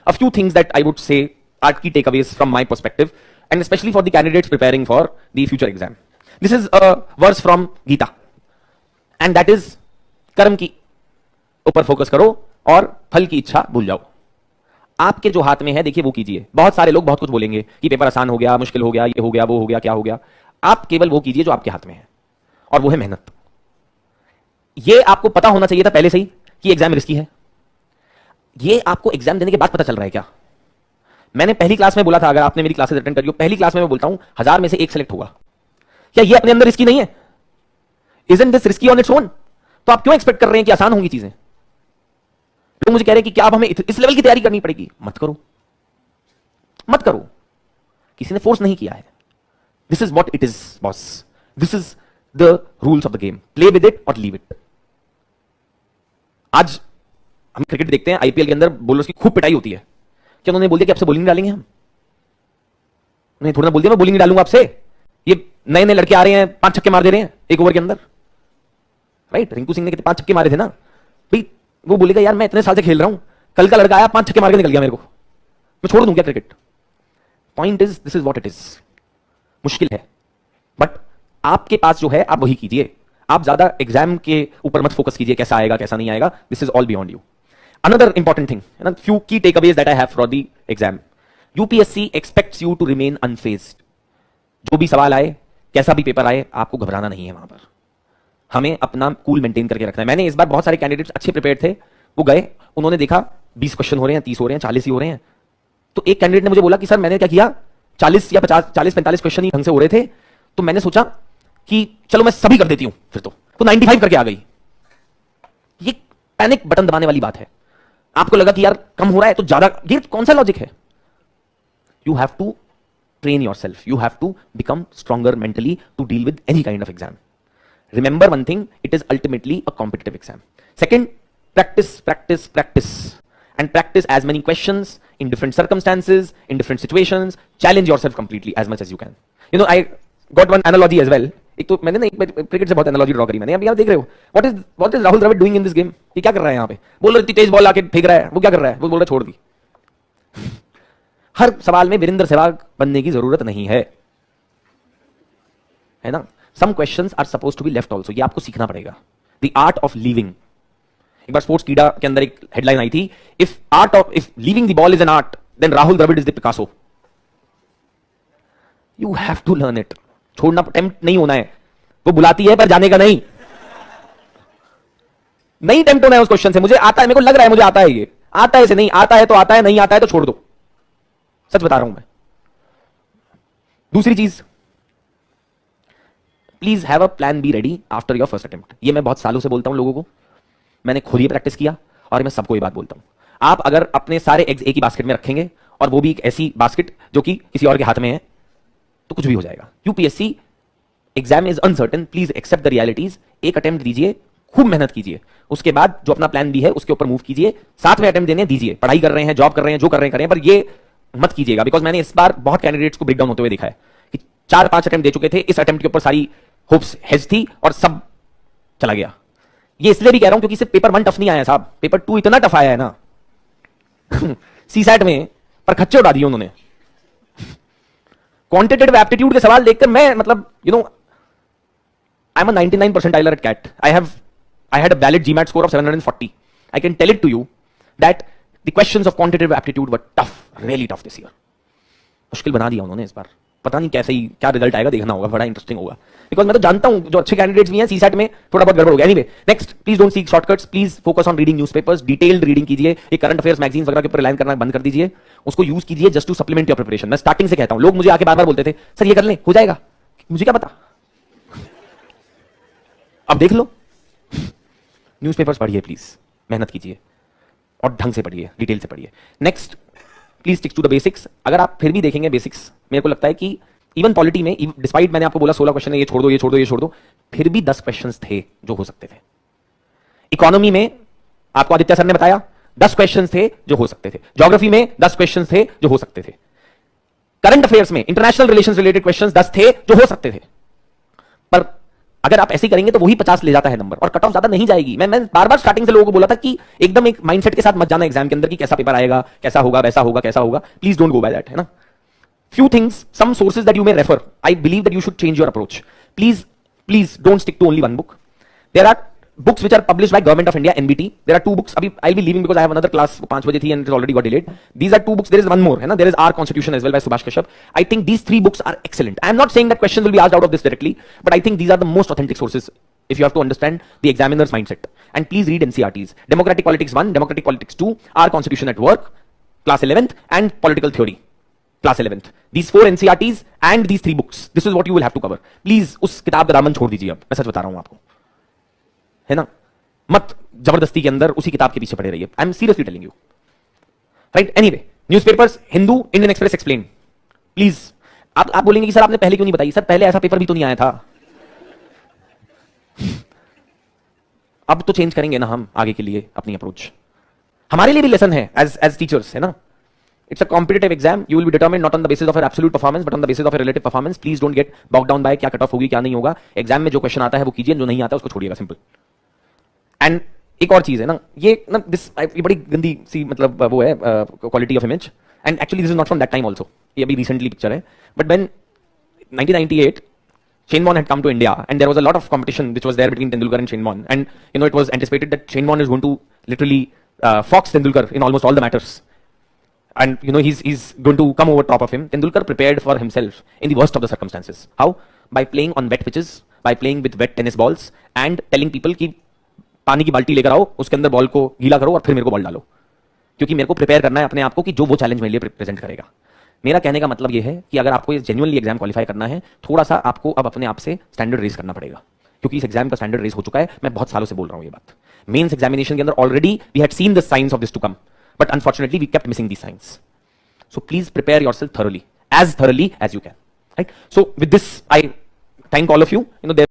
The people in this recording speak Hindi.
A few things that I would say are key takeaways from my perspective, and especially for the candidates preparing for the future exam. This is a verse from Gita, and that is कर्म की ऊपर फोकस करो और फल की इच्छा भूल जाओ. आपके जो हाथ में है देखिए वो कीजिए. बहुत सारे लोग बहुत कुछ बोलेंगे कि पेपर आसान हो गया, मुश्किल हो गया, ये हो गया, वो हो गया, क्या हो गया. आप केवल वो कीजिए जो आपके हाथ में है, और वो है मेहनत. ये आपको पता होना चाहिए था पहले से ही कि एग्जाम रिस्की है. ये आपको एग्जाम देने के बाद पता चल रहा है क्या? मैंने पहली क्लास में बोला था, अगर आपने मेरी क्लासेस अटेंड करी हो, पहली क्लास में मैं बोलता हूं 1000 में से एक सेलेक्ट होगा. क्या ये अपने अंदर रिस्की नहीं है? Isn't this risky on its own? तो आप क्यों एक्सपेक्ट कर रहे हैं कि आसान होंगी चीजें? लोग मुझे कह रहे हैं कि क्या अब हमें इस लेवल की तैयारी करनी पड़ेगी. मत करो, मत करो. किसी ने फोर्स नहीं किया है. This is what it is boss. This is the rules of the game. Play with it और लीव इट. आज हम क्रिकेट देखते हैं, आईपीएल के अंदर बॉलर्स की खूब पिटाई होती है. क्या उन्होंने बोल दिया कि आपसे बॉलिंग डालेंगे हम? नहीं, थोड़ा ना बोल दिया मैं बॉलिंग डालूंगा आपसे. ये नए नए लड़के आ रहे हैं, 5 छक्के मार दे रहे हैं एक ओवर के अंदर. राइट, रिंकू सिंह ने कितने 5 छक्के मारे थे ना भाई. वो बोलेगा यार मैं इतने साल से खेल रहा हूं, कल का लड़का आया 5 छक्के मार के निकल गया, मेरे को मैं छोड़ दूं क्या cricket? Point is this is what it is. मुश्किल है, बट आपके पास जो है आप वही कीजिए. आप ज्यादा एग्जाम के ऊपर मत फोकस कीजिए, कैसा आएगा कैसा नहीं आएगा. This is all beyond you. Another important thing, few key takeaways that I have for the exam. UPSC expects you to remain unfazed. जो भी सवाल आए, कैसा भी पेपर आए, आपको घबराना नहीं है. वहां पर हमें अपना कूल मेंटेन करके रखना है. मैंने इस बार बहुत सारे कैंडिडेट्स अच्छे प्रिपेयर थे, वो गए, उन्होंने देखा 20 क्वेश्चन हो रहे हैं, 30 हो रहे हैं, 40 ही हो रहे हैं. तो एक कैंडिडेट ने मुझे बोला कि सर मैंने क्या किया, 40 या 50, 40-45 क्वेश्चन ही ढंग से हो रहे थे, तो मैंने सोचा कि चलो मैं सभी कर देती हूं फिर तो 95 करके आ गई. ये पैनिक बटन दबाने वाली बात है. आपको लगा कि यार कम हो रहा है तो ज्यादा, ये कौन सा लॉजिक है? You have to train yourself. You have to become stronger mentally to deal with any kind of exam. Remember one thing, it is ultimately a competitive exam. Second, practice, practice, practice. And practice as many questions in different circumstances, in different situations. Challenge yourself completely as much as you can. You know, I got one analogy as well. एक तो मैंने ना क्रिकेट से बहुत एनालॉजी ड्रॉ करी मैंने. अब यहाँ देख रहे हो, what is Rahul Dravid doing in this game? ये क्या कर रहा है यहाँ पे? बोल रहे इतनी तेज बॉल आके फेंक रहा है, वो क्या कर रहा है? वो बोल रहा है छोड़ दी. हर सवाल में वीरेंद्र सहवाग बनने की जरूरत नहीं है, है ना. Some questions are supposed to be left also. ये आपको सीखना पड़ेगा. The art of living. एक बार स्पोर्ट्स कीड़ा के अंदर एक हेडलाइन आई थी, if leaving the ball is an art then Rahul Dravid is the Picasso. You have to learn it. छोड़ना, टेम्प्ट नहीं होना है. वो बुलाती है पर जाने का नहीं. नहीं टेम्प्ट होना है उस क्वेश्चन से. मुझे आता है, मेरे को लग रहा है मुझे आता है, ये आता है से नहीं आता है तो आता है, नहीं आता है तो छोड़ दो. सच बता रहा हूं मैं. दूसरी चीज, please have a plan be ready after your first attempt. ये मैं बहुत सालों से बोलता हूं लोगों को, मैंने खुद ही प्रैक्टिस किया और मैं सबको ये बात बोलता हूं. आप अगर अपने सारे एग्स एक ही बास्केट में रखेंगे और वो भी एक ऐसी बास्केट जो कि किसी और के हाथ में है, तो कुछ भी हो जाएगा. UPSC exam is uncertain. Please accept the realities. एक अटेम्प्ट दीजिए, खूब मेहनत कीजिए, उसके बाद जो अपना प्लान बी है उसके ऊपर मूव कीजिए. 7वें अटेम्प्ट देने दीजिए. पढ़ाई कर रहे हैं, जॉब कर रहे हैं, जो कर रहे हैं करें, पर ये मत कीजिएगा. बिकॉज मैंने इस बार बहुत कैंडिडेट्स को ब्रेकडाउन होते हुए देखा है कि 4-5 अटेम्प्ट दे चुके थे, इस अटेम्प्ट के ऊपर सारी होप्स हेज थी और सब चला गया. ये इसलिए भी कह रहा हूं क्योंकि सिर्फ पेपर 1 टफ नहीं आया साहब, पेपर 2 इतना टफ आया है ना सीसैट में, पर खच्चे उड़ा दिए उन्होंने. क्वांटिटेटिव एप्टीट्यूड के सवाल देखकर मैं, मतलब you know, I am a 99 percentiler at CAT. I had a valid GMAT score of 740. I can tell it to you that the questions of quantitative aptitude were tough, really tough this year. मुश्किल बना दिया उन्होंने इस बार. पता नहीं कैसे ही क्या रिजल्ट आएगा, देखना होगा, बड़ा इंटरेस्टिंग होगा. बिकॉज मैं तो जानता हूं जो अच्छे कैंडिडेट्स भी हैं सीसैट में थोड़ा बहुत गड़बड़ हो गया. Anyway, next, please don't seek shortcuts. Please focus on reading newspapers. Detailed reading कीजिए. ये करंट अफेयर्स मैगजीन्स वगैरह के ऊपर रिलायन करना बंद कर दीजिए. उसको यूज कीजिए just to supplement your preparation. मैं स्टार्टिंग से कहता हूं, लोग मुझे आके बार बार बोलते थे सर ये कर लें, हो जाएगा. मुझे क्या पता, अब देख लो. न्यूज़पेपर्स पढ़िए प्लीज, मेहनत कीजिए और ढंग से पढ़िए, डिटेल से पढ़िए. Next, please stick to the basics. अगर आप फिर भी देखेंगे बेसिक्स, मेरे को लगता है कि इवन पॉलिटी में, डिस्पाइट मैंने आपको बोला 16 क्वेश्चन है, ये छोड़ दो, ये छोड़ दो, ये छोड़ दो, फिर भी 10 क्वेश्चंस थे जो हो सकते थे. इकोनॉमी में आपको आदित्य सर ने बताया 10 क्वेश्चंस थे जो हो सकते थे. ज्योग्राफी में 10 क्वेश्चंस थे जो हो सकते थे. करंट अफेयर्स में इंटरनेशनल रिलेशंस रिलेटेड क्वेश्चंस 10 थे जो हो सकते थे. पर अगर आप ऐसे ही करेंगे तो वही 50 ले जाता है नंबर, और कट ऑफ ज्यादा नहीं जाएगी। मैं बार बार स्टार्टिंग से लोगों को बोला था कि एकदम एक माइंडसेट के साथ मत जाना एग्जाम के अंदर कि कैसा पेपर आएगा, कैसा होगा, वैसा होगा, कैसा होगा। Please don't go by that, है ना। Few things, some sources that you may refer. I believe that you should change your approach. Please don't stick to only one book. There are books which are published by Government of India, NBT. There are 2 books. Abhi I'll be leaving because I have another class 5 baje thi and it already got delayed. These are 2 books. There is one more, है ना. There is Our Constitution as well by Subhash Kashyap. I think these 3 books are excellent. I am not saying that questions will be asked out of this directly, but I think these are the most authentic sources if you have to understand the examiner's mindset. And please read NCRTs. Democratic Politics 1, Democratic Politics 2, Our Constitution at Work, class 11th, and Political Theory, class 11th. These 4 NCRTs and these 3 books. This is what you will have to cover. Please उस किताब का दामन छोड़ दीजिए। अब मैं सच बता रहा हूं आपको, है ना। मत जबरदस्ती के अंदर उसी किताब के पीछे पड़े रहिए। I am seriously telling you, right. Anyway, newspapers, Hindu, Indian express explain. Please, आप बोलेंगे कि सर आपने पहले क्यों नहीं बताई। सर पहले ऐसा पेपर भी तो नहीं आया था। अब तो चेंज करेंगे ना हम आगे के लिए अपनी अप्रोच। हमारे लिए भी लेसन है एज टीचर्स, है ना। It's a competitive exam. You will be determined not on the basis of your absolute performance, but on the basis of your relative performance. Please don't get bogged down by क्या कट ऑफ होगी, क्या नहीं होगा। एग्जाम में जो क्वेश्चन आता है वो कीजिए, जो नहीं आता है उसको छोड़िएगा, सिंपल। एंड एक और चीज है ना, ये ना ये बड़ी गंदी सी मतलब वो है quality of image. And actually this is not from that time also, ये अभी रिसेंटली पिक्चर है। But when 1998 Shane Warne had come to India, and there was a lot of competition which was there between Tendulkar and Shane Warne. And you know, it was anticipated that Shane Warne is going to literally fox Tendulkar in almost all the matters. And you know, he's going to come over top of him. Tendulkar prepared for himself in the worst of the circumstances. How? By playing on wet pitches, by playing with wet tennis balls, and telling people कि पानी की बाल्टी लेकर आओ, उसके अंदर बॉल को गीला करो और फिर मेरे को बॉल डालो, क्योंकि मेरे को प्रिपेयर करना है अपने आप को कि जो वो चैलेंज मेरे लिए प्रेजेंट करेगा। मेरा कहने का मतलब ये है कि अगर आपको जेन्युइनली एग्जाम क्वालिफाई करना है, थोड़ा सा आपको अब अपने आप से स्टैंडर्ड रेज करना पड़ेगा, क्योंकि इस एग्जाम का स्टैंडर्ड रेज हो चुका है। मैं बहुत सालों से बोल रहा हूं ये बात। मेंस एग्जामिनेशन के अंदर already we had seen the science of this to come, but unfortunately we kept missing the science. So please prepare yourself thoroughly as you can, right? So with this, I thank all of you. You know, there